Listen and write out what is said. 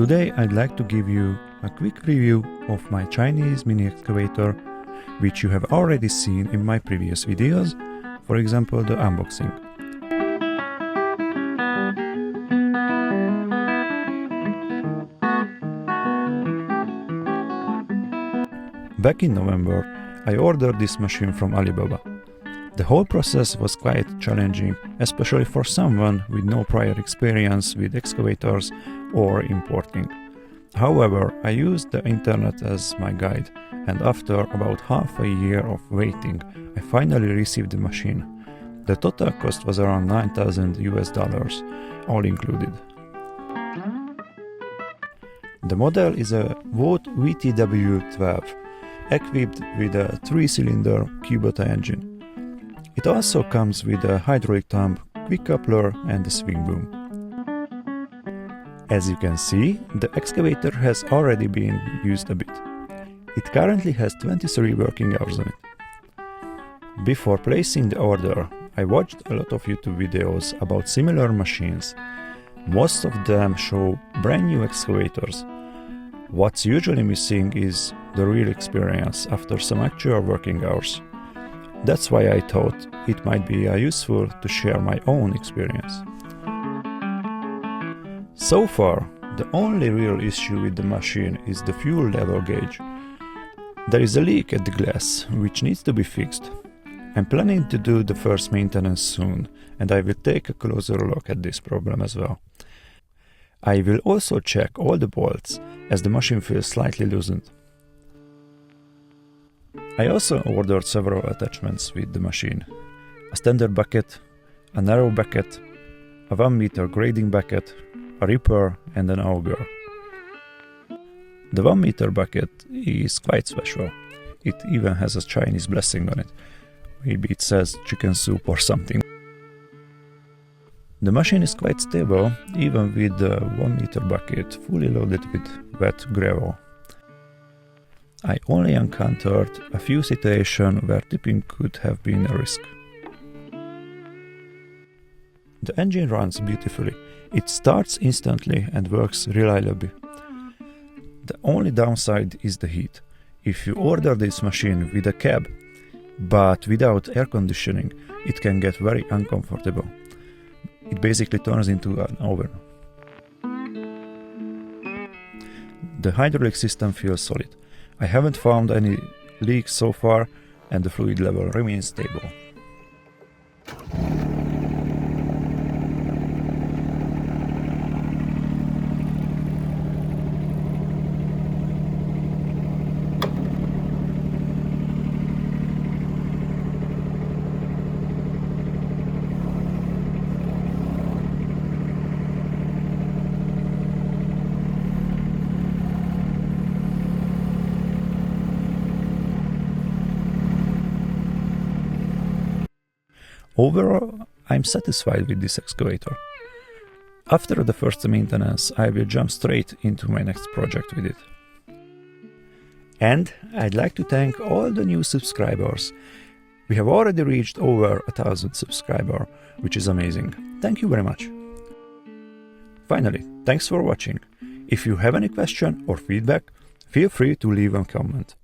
Today I'd like to give you a quick review of my Chinese mini excavator, which you have already seen in my previous videos, for example the unboxing. Back in November, I ordered this machine from Alibaba. The whole process was quite challenging, especially for someone with no prior experience with excavators or importing. However, I used the internet as my guide, and after about half a year of waiting, I finally received the machine. The total cost was around $9,000, all included. The model is a Vogt VTW12, equipped with a 3-cylinder Kubota engine. It also comes with a hydraulic thumb, quick coupler and a swing boom. As you can see, the excavator has already been used a bit. It currently has 23 working hours on it. Before placing the order, I watched a lot of YouTube videos about similar machines. Most of them show brand new excavators. What's usually missing is the real experience after some actual working hours. That's why I thought it might be useful to share my own experience. So far, the only real issue with the machine is the fuel level gauge. There is a leak at the glass, which needs to be fixed. I'm planning to do the first maintenance soon, and I will take a closer look at this problem as well. I will also check all the bolts, as the machine feels slightly loosened. I also ordered several attachments with the machine. A standard bucket, a narrow bucket, a 1-meter grading bucket, a ripper and an auger. The 1-meter bucket is quite special. It even has a Chinese blessing on it. Maybe it says chicken soup or something. The machine is quite stable, even with the 1-meter bucket fully loaded with wet gravel. I only encountered a few situations where tipping could have been a risk. The engine runs beautifully. It starts instantly and works reliably. The only downside is the heat. If you order this machine with a cab, but without air conditioning, it can get very uncomfortable. It basically turns into an oven. The hydraulic system feels solid. I haven't found any leaks so far, and the fluid level remains stable. Overall, I'm satisfied with this excavator. After the first maintenance, I will jump straight into my next project with it. And I'd like to thank all the new subscribers. We have already reached over 1,000 subscribers, which is amazing. Thank you very much. Finally, thanks for watching. If you have any question or feedback, feel free to leave a comment.